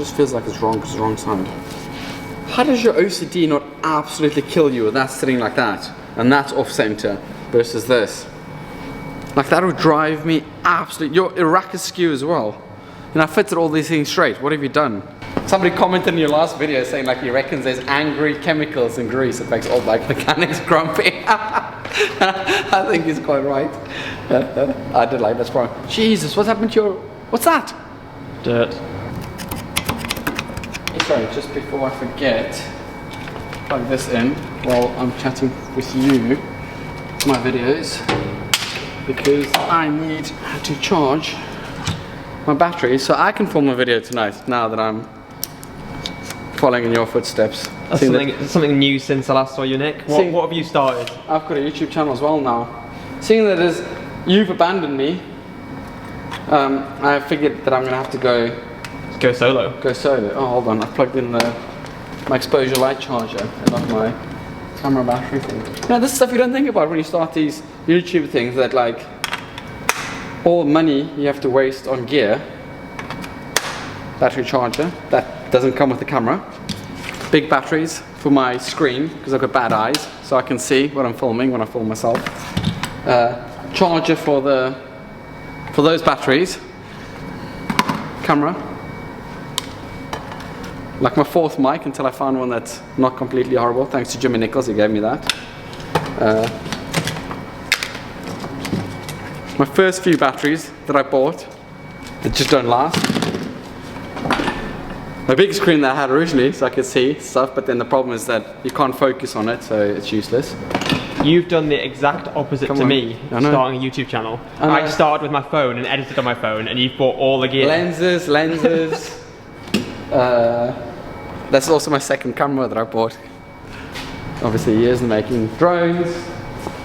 just feels like it's wrong because it's the wrong side. How does your OCD not absolutely kill you with that sitting like that and that's off center versus this? Like that would drive me absolutely. Your rack is skew as well. And I fitted all these things straight. What have you done? Somebody commented in your last video saying like he reckons there's angry chemicals in grease that makes all bike mechanics grumpy. I think he's quite right. I did like that's wrong. Jesus, what's happened to your... What's that? Dirt. Sorry, just before I forget, plug this in while I'm chatting with you, my videos, because I need to charge my battery so I can film a video tonight now that I'm following in your footsteps. That's something new since I last saw you, Nick. What have you started? I've got a YouTube channel as well now. Seeing that as you've abandoned me, I figured that I'm going to have to go solo. Go solo. Oh, hold on. I plugged in my exposure light charger and not my camera battery thing. Now, this is stuff you don't think about when you start these YouTube things, that like all money you have to waste on gear. Battery charger. That doesn't come with the camera. Big batteries for my screen because I've got bad eyes, so I can see what I'm filming when I film myself. Charger for those batteries. Camera. Like my fourth mic until I found one that's not completely horrible. Thanks to Jimmy Nichols, he gave me that. My first few batteries that I bought that just don't last. My big screen that I had originally so I could see stuff, but then the problem is that you can't focus on it, so it's useless. You've done the exact opposite to me, starting a YouTube channel. I started with my phone and edited on my phone, and you've bought all the gear. Lenses. That's also my second camera that I bought. Obviously years in the making. Drones.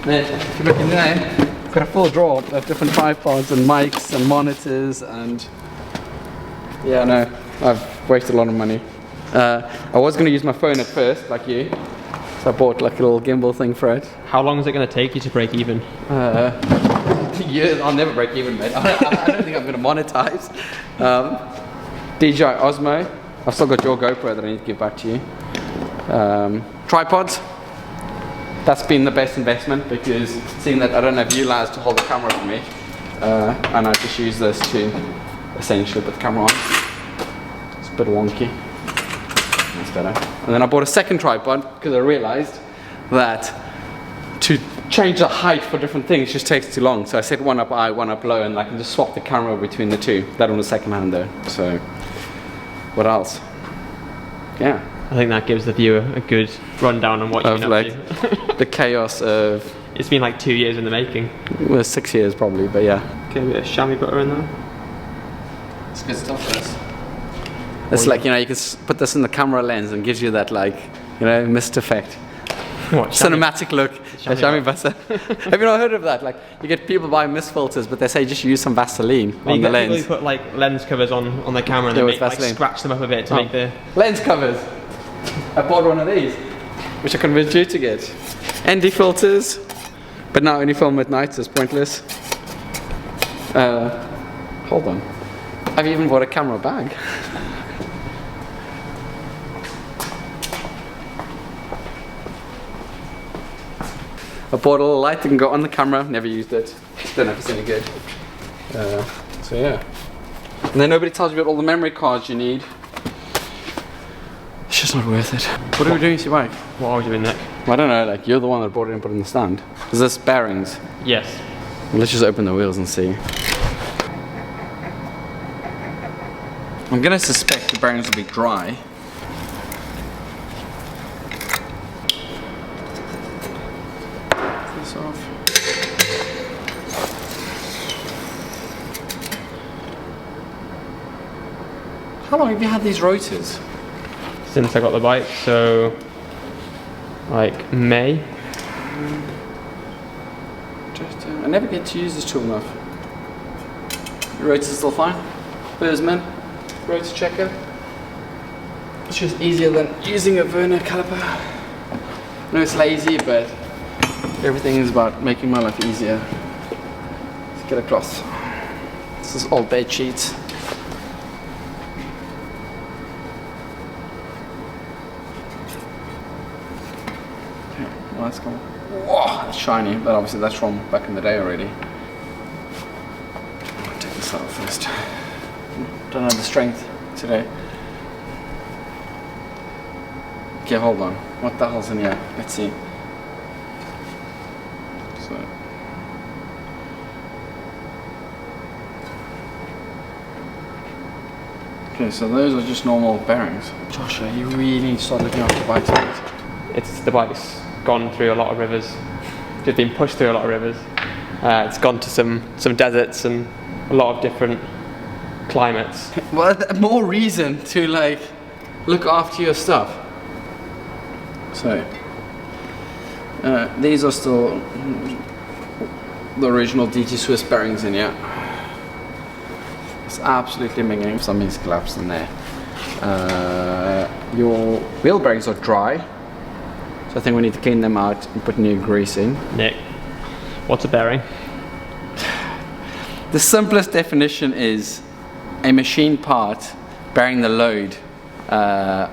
Then if you look in there, I've got a full drawer of different tripods and mics and monitors and... Yeah, no, I've wasted a lot of money. I was going to use my phone at first, like you. So I bought like a little gimbal thing for it. How long is it going to take you to break even? Years. I'll never break even, mate. I don't think I'm going to monetize. DJI Osmo. I've still got your GoPro that I need to give back to you. Tripods. That's been the best investment because seeing that I don't have you lads to hold the camera for me, and I just use this to essentially put the camera on. It's a bit wonky. That's better. And then I bought a second tripod because I realized that to change the height for different things just takes too long. So I set one up high, one up low, and I can just swap the camera between the two. That on the second hand though. So what else? Yeah. I think that gives the viewer a good rundown on what you've been up to. The chaos of... It's been like 2 years in the making. Well, 6 years probably, but yeah. Okay, a bit of chamois butter in there. It's good stuff, this. It's like, you know, you can put this in the camera lens and gives you that, like, you know, mist effect. What, cinematic look. Chamois butter. Have you not heard of that? Like, you get people buying mist filters, but they say just use some Vaseline on the lens. You put like lens covers on their camera and they like, scratch them up a bit to make the... Lens covers. I bought one of these, which I convinced you to get. ND filters, but now only film at night, so it's pointless. Hold on. I've even bought a camera bag. I bought a little light that can go on the camera, never used it. Don't know if it's any good. So yeah. And then nobody tells you about all the memory cards you need. It's just not worth it. What are we doing to your bike? What are we doing, Nick? Well, I don't know, like you're the one that brought it and put it in the stand. Is this bearings? Yes. Well, let's just open the wheels and see. I'm gonna suspect the bearings will be dry. This off. How long have you had these rotors? Since I got the bike, so like May. I never get to use this tool enough. Your rotor's still fine. Bursman, rotor checker. It's just easier than using a Werner caliper. I know it's lazy, but everything is about making my life easier. Let's get across. This is old bed sheets. Well, that's cool. Whoa, that's shiny, but obviously that's from back in the day already. I'll take this out first. Don't have the strength today. Okay, hold on. What the hell's in here? Let's see. Okay, so those are just normal bearings. Joshua, you really need to start looking after the bikes, mate. It's the bike's gone through a lot of rivers. It's been pushed through a lot of rivers. It's gone to some deserts and a lot of different climates. Well, more reason to like look after your stuff. So these are still the original DT Swiss bearings in here. It's absolutely minging. Something's collapsed in there. Your wheel bearings are dry, so I think we need to clean them out and put new grease in. Nick, what's a bearing? The simplest definition is a machine part bearing the load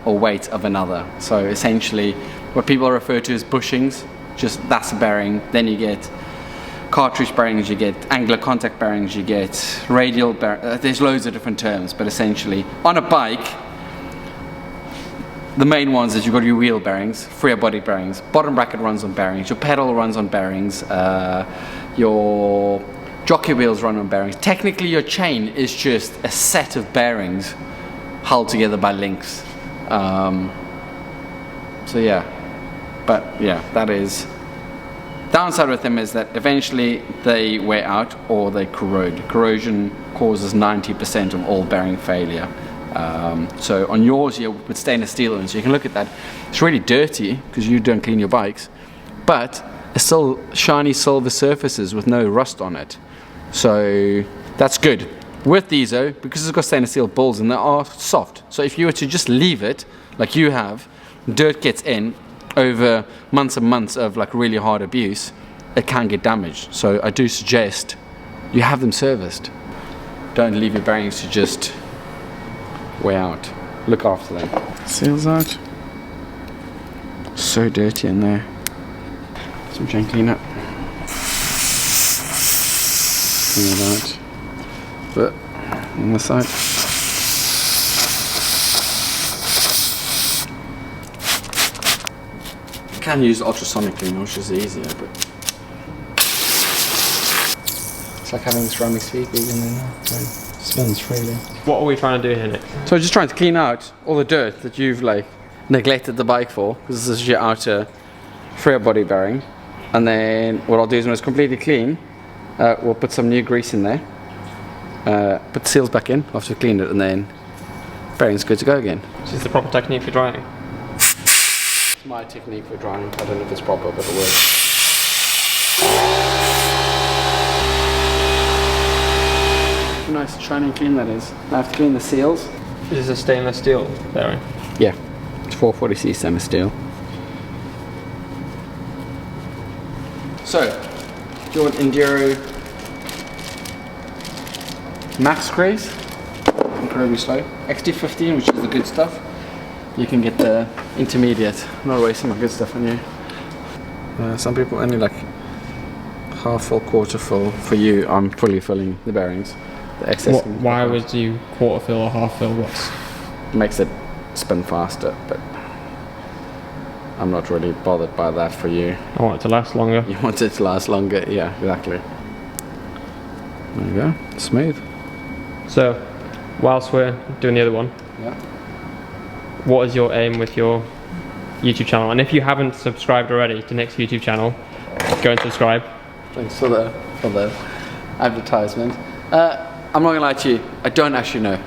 or weight of another. So essentially what people refer to as bushings, just that's a bearing. Then you get cartridge bearings, you get angular contact bearings, you get radial bearings. There's loads of different terms, but essentially on a bike the main ones is you've got your wheel bearings, rear body bearings, bottom bracket runs on bearings, your pedal runs on bearings, your jockey wheels run on bearings. Technically your chain is just a set of bearings held together by links. So yeah, but yeah, that is downside with them, is that eventually they wear out or they corrode. Corrosion causes 90% of all bearing failure. So on yours here with stainless steel, and so you can look at that, it's really dirty because you don't clean your bikes, but it's still shiny silver surfaces with no rust on it. So that's good. With these though, because it's got stainless steel balls and they are soft, so if you were to just leave it like you have, dirt gets in over months and months of like really hard abuse, it can get damaged. So I do suggest you have them serviced. Don't leave your bearings to just wear out. Look after them. Seals out. So dirty in there. Some chain cleanup. Clean it out. But on the side. You can use ultrasonic cleaner, which is easier, but it's like having ceramic speed bead in there. Spins freely. What are we trying to do here, Nick? So just trying to clean out all the dirt that you've like neglected the bike for, because this is your outer rear body bearing. And then what I'll do is when it's completely clean, we'll put some new grease in there, put the seals back in after we've cleaned it, and then bearing's good to go again. This is the proper technique for drying. It's my technique for drying. I don't know if it's proper, but it works. Nice shiny and clean that is. I have to clean the seals. This is a stainless steel bearing. Yeah, it's 440C stainless steel. So, do you want Enduro Max Craze? Incredibly slow. XT15, which is the good stuff. You can get the intermediate. I'm not wasting my good stuff on you. Some people only like half full, quarter full. For you, I'm fully filling the bearings. The excess. Why would you quarter fill or half fill? What's makes it spin faster, but I'm not really bothered by that for you. I want it to last longer. You want it to last longer, yeah, exactly. There you go, smooth. So, whilst we're doing the other one, yeah, what is your aim with your YouTube channel? And if you haven't subscribed already to Nick's YouTube channel, go and subscribe. Thanks for the advertisement. I'm not gonna lie to you, I don't actually know.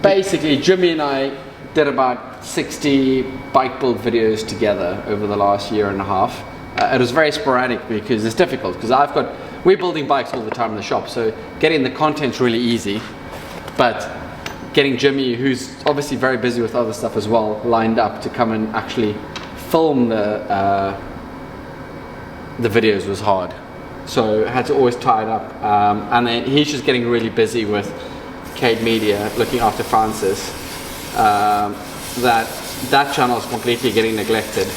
Basically, Jimmy and I did about 60 bike build videos together over the last year and a half. It was very sporadic because it's difficult, because we're building bikes all the time in the shop, so getting the content's really easy, but getting Jimmy, who's obviously very busy with other stuff as well, lined up to come and actually film the videos was hard. So I had to always tie it up, and then he's just getting really busy with Cade Media, looking after Francis. That channel is completely getting neglected.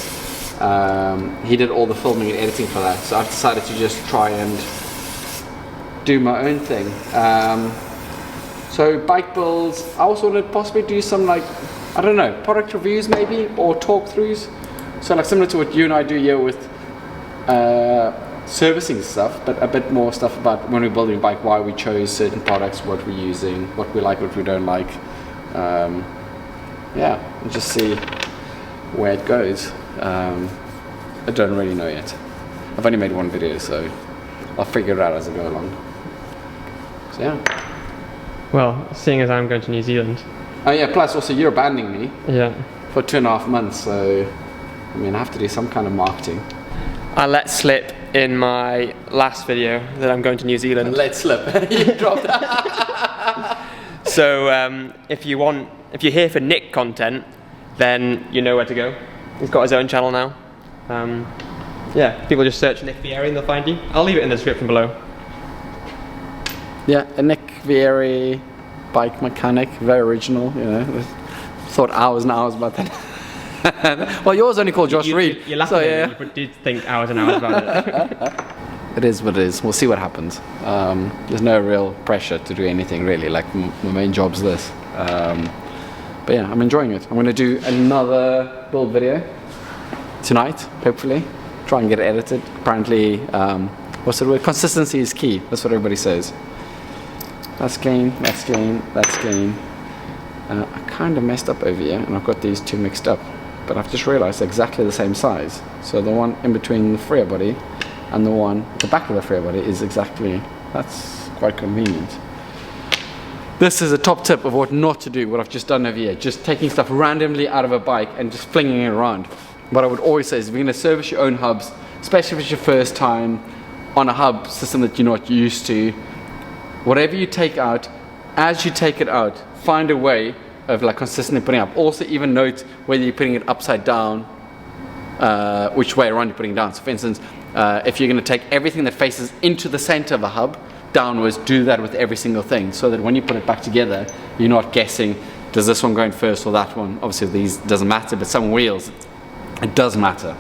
he did all the filming and editing for that. So I've decided to just try and do my own thing. So bike builds, I also want to possibly do some like, I don't know, product reviews maybe, or talk throughs. So like similar to what you and I do here with servicing stuff, but a bit more stuff about when we're building a bike, why we chose certain products, what we're using, what we like, what we don't like. Yeah, and just see where it goes. I don't really know yet. I've only made one video, so I'll figure it out as I go along. So yeah. Well, seeing as I'm going to New Zealand. Oh yeah, plus also you're abandoning me. Yeah. For 2.5 months, so I mean I have to do some kind of marketing. I let slip in my last video that I'm going to New Zealand. Let slip. You dropped that. So if you're here for Nick content, then you know where to go. He's got his own channel now. Yeah, people just search Nick Vieri and they'll find you. I'll leave it in the description below. Yeah, a Nick Vieri bike mechanic, very original, you know. Thought hours and hours about that. Well, yours only called Josh Reed. You're laughing at me, but did think hours and hours about it. It is what it is. We'll see what happens. There's no real pressure to do anything really. Like my main job's this. But yeah, I'm enjoying it. I'm going to do another build video tonight, hopefully. Try and get it edited. Apparently, what's the word? Consistency is key. That's what everybody says. That's clean, that's clean, that's clean. I kind of messed up over here, and I've got these two mixed up. But I've just realized they're exactly the same size. So the one in between the freer body and the one at the back of the freer body is exactly, that's quite convenient. This is a top tip of what not to do, what I've just done over here. Just taking stuff randomly out of a bike and just flinging it around. What I would always say is if you're going to service your own hubs, especially if it's your first time on a hub system that you're not used to, whatever you take out, as you take it out, find a way of like consistently putting up. Also even note whether you're putting it upside down, which way around you're putting it down. So for instance, if you're going to take everything that faces into the center of the hub downwards, do that with every single thing so that when you put it back together, you're not guessing, does this one go in first or that one? Obviously these doesn't matter, but some wheels, it does matter.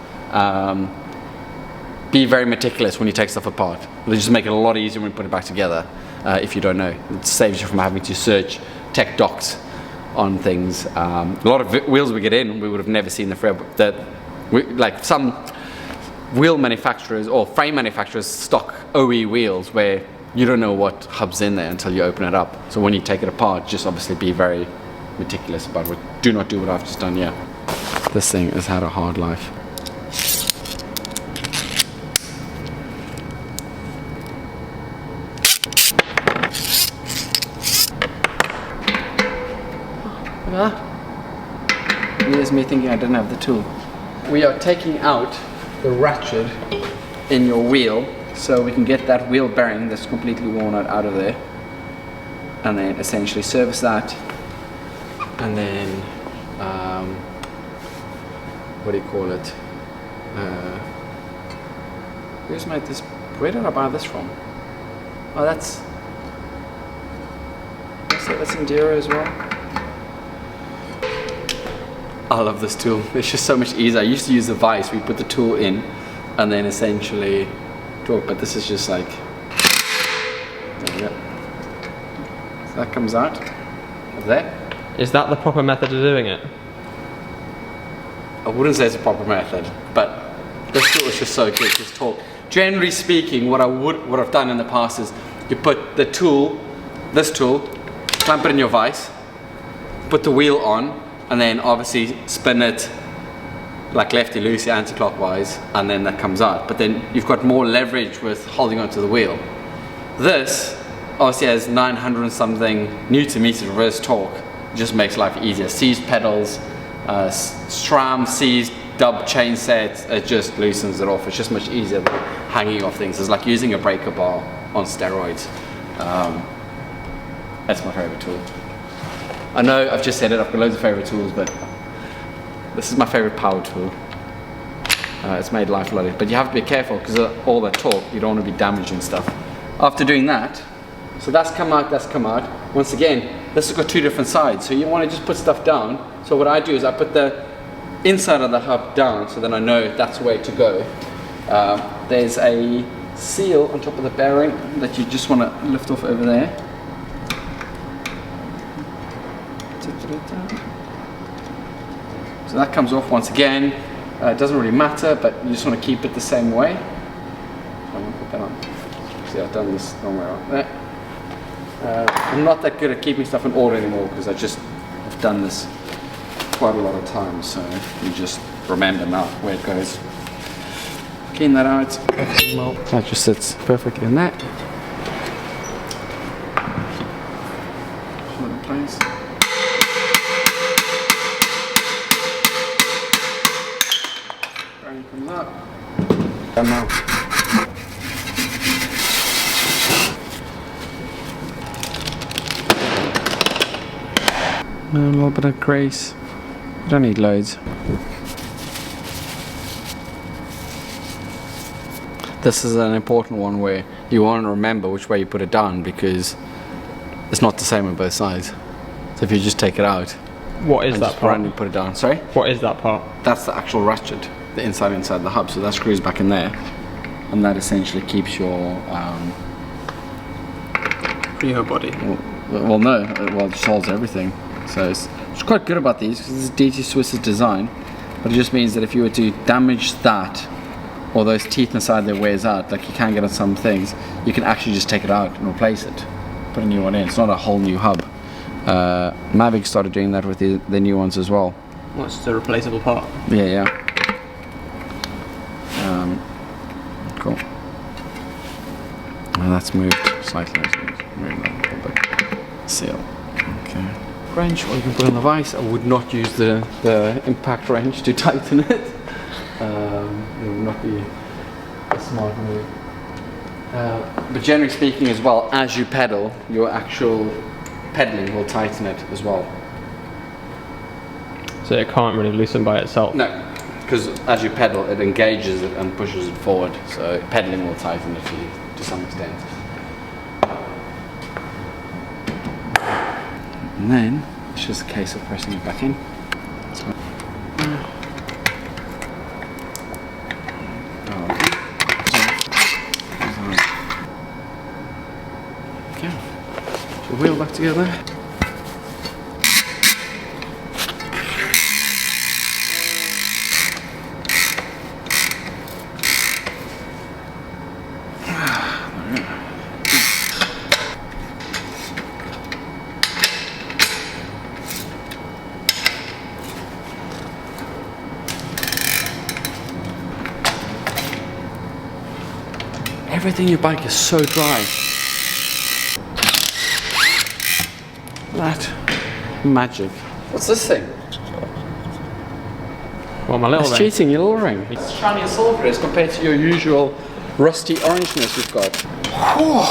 Be very meticulous when you take stuff apart. It'll just make it a lot easier when you put it back together. If you don't know, it saves you from having to search tech docs on things. A lot of wheels we get in, we would have never seen the frame. Like some wheel manufacturers or frame manufacturers stock OE wheels where you don't know what hub's in there until you open it up. So when you take it apart, just obviously be very meticulous about it. Do not do what I've just done here. This thing has had a hard life. Here's me thinking I didn't have the tool. We are taking out the ratchet in your wheel so we can get that wheel bearing that's completely worn out of there, and then essentially service that, and then what do you call it? Who's made this? Where did I buy this from? Oh, that's Enduro as well. I love this tool. It's just so much easier. I used to use the vise. We put the tool in and then essentially torque, but this is just like, there we go. So that comes out of there. Is that the proper method of doing it? I wouldn't say it's a proper method, but this tool is just so good, just torque. Generally speaking, what I've done in the past is you put the tool, this tool, clamp it in your vise, put the wheel on, and then obviously spin it like lefty loosey anti-clockwise, and then that comes out. But then you've got more leverage with holding onto the wheel. This obviously has 900 and something Newton meter reverse torque. It just makes life easier. Seized pedals, SRAM, seized dub chain set, it just loosens it off. It's just much easier than hanging off things. It's like using a breaker bar on steroids. That's my favorite tool. I know I've just said it, I've got loads of favorite tools, but this is my favorite power tool. It's made life a lot easier, but you have to be careful because of all that torque, you don't want to be damaging stuff. After doing that, so that's come out, that's come out. Once again, this has got two different sides, so you want to just put stuff down. So what I do is I put the inside of the hub down, so then I know that's where to go. There's a seal on top of the bearing that you just want to lift off over there. So that comes off once again. It doesn't really matter, but you just want to keep it the same way. I'm going to put that on. See, I've done this wrong way around there. I'm not that good at keeping stuff in order anymore because I've done this quite a lot of times, so you just remember now where it goes. Clean that out. That just sits perfectly in that. Hold it in place. Bearing comes up. Done now. A little bit of grease. You don't need loads. This is an important one where you want to remember which way you put it down because it's not the same on both sides. So if you just take it out, what is that part? Randomly put it down. Sorry? What is that part? That's the actual ratchet, the inside the hub. So that screws back in there, and that essentially keeps your body. Well, no, it just holds everything. So it's quite good about these because this is DT Swiss's design, but it just means that if you were to damage that or those teeth inside there wears out, like you can get on some things, you can actually just take it out and replace it, put a new one in. It's not a whole new hub. Mavic started doing that with the new ones as well. What's the replaceable part? Yeah. Cool. And that's moved slightly. Move that a little bit. Seal. Okay. Wrench, or you can put on the vise. I would not use the impact wrench to tighten it. It would not be a smart move. But generally speaking as well, as you pedal, your actual pedaling will tighten it as well. So it can't really loosen by itself? No, because as you pedal, it engages it and pushes it forward. So pedaling will tighten it to some extent. And then it's just a case of pressing it back in. The wheel back together. Everything in your bike is so dry. That magic. What's this thing? Well, my little It's ring. cheating, your little ring. It's shiny and silver as compared to your usual rusty orangeness you've got. Whew.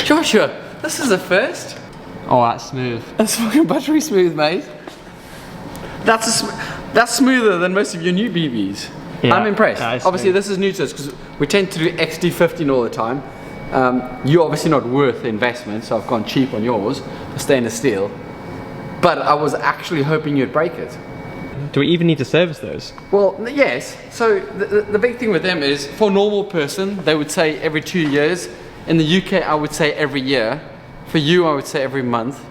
Joshua, this is a first. Oh, that's smooth. That's fucking buttery smooth, mate. That's smoother than most of your new BBs. Yeah, I'm impressed. Obviously, smooth. this is new to us because we tend to do XD15 all the time. You're obviously not worth the investment, so I've gone cheap on yours for stainless steel. But I was actually hoping you'd break it. Do we even need to service those? Well, yes. So the big thing with them is, for a normal person, they would say every 2 years. In the UK, I would say every year. For you, I would say every month.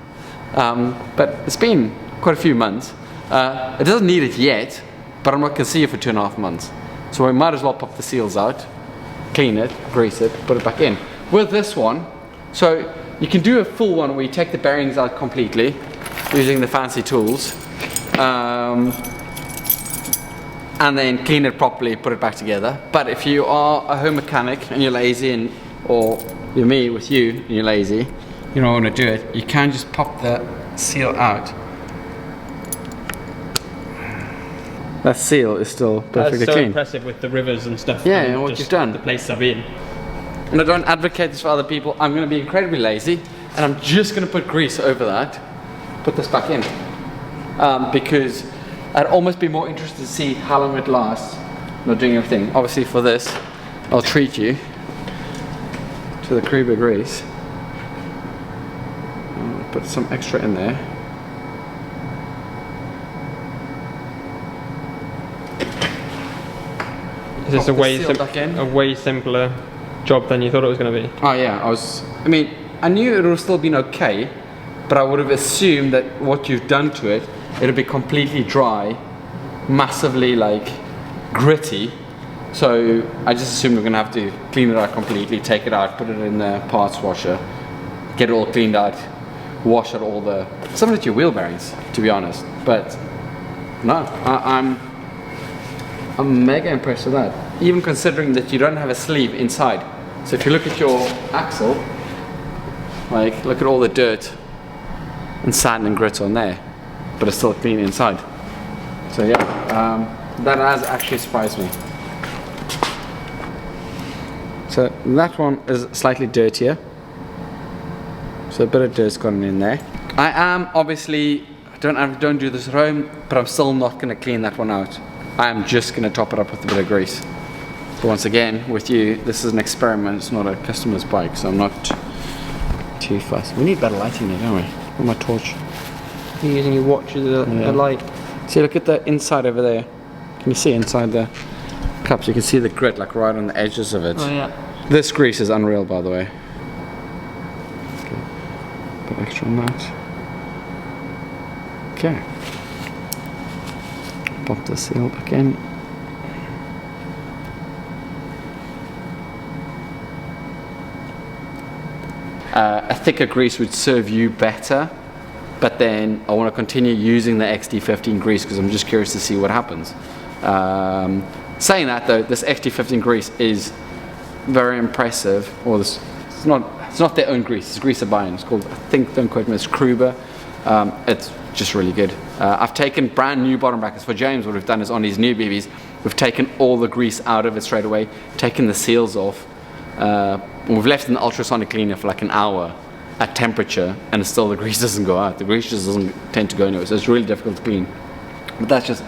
But it's been quite a few months. It doesn't need it yet, but I'm not going to see it for 2.5 months. So we might as well pop the seals out, clean it, grease it, put it back in. With this one, so you can do a full one where you take the bearings out completely using the fancy tools. And then clean it properly, put it back together. But if you are a home mechanic and you're lazy, or you're me with you and you're lazy, you don't want to do it, you can just pop the seal out. That seal is still perfectly That's so clean. impressive with the rivers and stuff. Yeah, and and what just you've done. The place I've been. And I don't advocate this for other people. I'm going to be incredibly lazy, and I'm just going to put grease over that, put this back in. Because I'd almost be more interested to see how long it lasts, not doing everything. Obviously for this, I'll treat you to the Kruger grease. Put some extra in there. Is this a seal back in. a way simpler job than you thought it was going to be? Oh yeah, I mean, I knew it would have still been okay, but I would have assumed that what you've done to it, it'll be completely dry, massively like gritty. So I just assumed we're gonna have to clean it out completely, take it out, put it in the parts washer, get it all cleaned out, wash out all the, some of it your wheel bearings, to be honest. But no, I'm mega impressed with that. Even considering that you don't have a sleeve inside. So if you look at your axle, like look at all the dirt and sand and grit on there, but it's still clean inside. So yeah, that has actually surprised me. So that one is slightly dirtier. So a bit of dirt's gone in there. I am obviously, I don't do this at home, but I'm still not going to clean that one out. I am just going to top it up with a bit of grease. But once again, with you, this is an experiment, it's not a customer's bike, so I'm not too fussed. We need better lighting here, don't we? With my torch. You're using your watch as a light. See, look at the inside over there. Can you see inside the cups? You can see the grit like right on the edges of it. Oh yeah. This grease is unreal, by the way. Okay. Put extra on that. Okay. Pop the seal back in. A thicker grease would serve you better, but then I want to continue using the XD15 grease because I'm just curious to see what happens. Saying that though, this XD15 grease is very impressive. Or it's not their own grease, it's grease they're buying. It's called, I think, don't quote me, it's Kruber. It's just really good. I've taken brand new bottom brackets for James. What we've done is on these new BBs, we've taken all the grease out of it straight away, taken the seals off. We've left it in the ultrasonic cleaner for like an hour at temperature, and still the grease doesn't go out. The grease just doesn't tend to go anywhere, so it's really difficult to clean. But that's just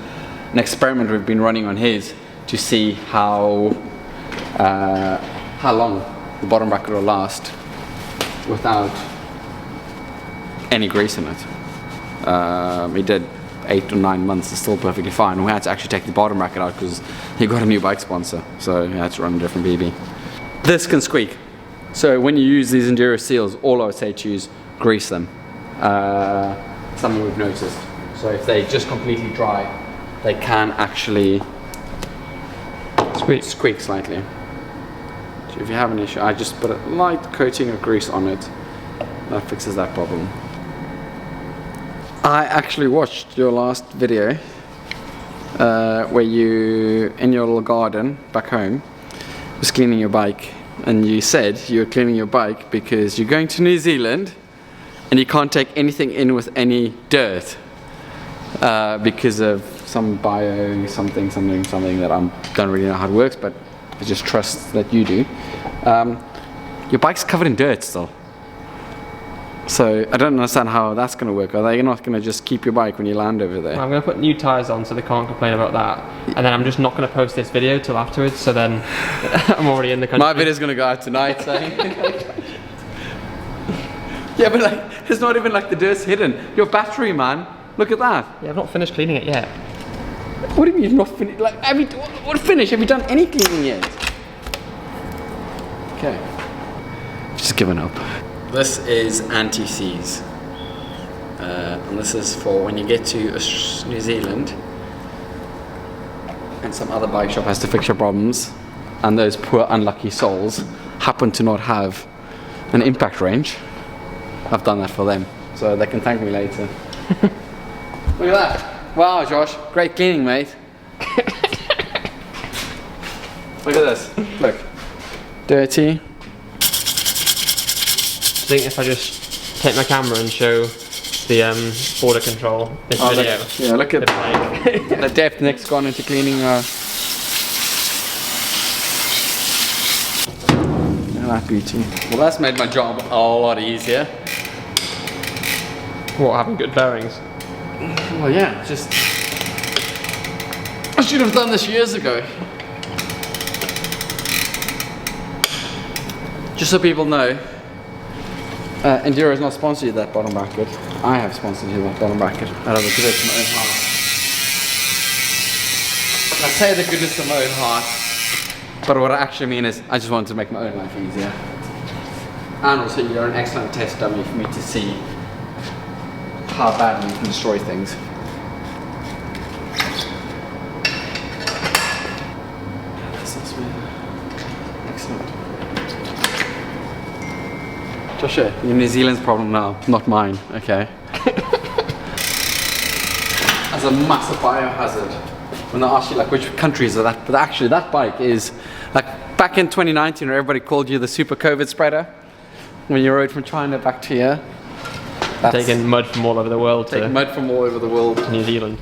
an experiment we've been running on his to see how long the bottom bracket will last without any grease in it. He did 8 or 9 months, it's still perfectly fine. We had to actually take the bottom bracket out because he got a new bike sponsor, so he had to run a different BB. This can squeak. So when you use these Enduro seals, all I would say to you is grease them. Something we've noticed. So if they just completely dry, they can actually squeak slightly. So if you have an issue, I just put a light coating of grease on it. That fixes that problem. I actually watched your last video where you, in your little garden back home, was cleaning your bike, and you said you were cleaning your bike because you're going to New Zealand and you can't take anything in with any dirt because of some bio something that I don't really know how it works, but I just trust that you do. Your bike's covered in dirt still. So I don't understand how that's going to work. Are they not going to just keep your bike when you land over there? I'm going to put new tyres on so they can't complain about that. And then I'm just not going to post this video till afterwards, so then I'm already in the country. My video's going to go out tonight saying... Yeah, but like, it's not even like the dirt's hidden. Your battery, man, look at that. Yeah, I've not finished cleaning it yet. What do you mean you've not finished? Like, what finish? Have you done any cleaning yet? Okay. Just given up. This is anti-seize, and this is for when you get to New Zealand and some other bike shop has to fix your problems, and those poor unlucky souls happen to not have an impact range. I've done that for them, so they can thank me later. Look at that! Wow, Josh, great cleaning, mate. Look at this. Look, dirty. I think if I just take my camera and show the border control this video. Yeah, look at the depth Nick's gone into cleaning. That beauty. Well, that's made my job a lot easier. What, having good bearings? Well, yeah, just I should have done this years ago. Just so people know. Enduro has not sponsored you that bottom bracket. I have sponsored you that bottom bracket out of the goodness of my own heart. I say the goodness of my own heart But what I actually mean is, I just wanted to make my own life easier. And also, you're an excellent test dummy for me to see how badly you can destroy things. That's not smooth. Excellent. Joshua, you're New Zealand's problem now, not mine, okay? As a massive biohazard, when they ask you like which countries are that, but actually that bike is, like back in 2019 where everybody called you the super COVID spreader, when you rode from China back to here. Taking mud from all over the world to New Zealand.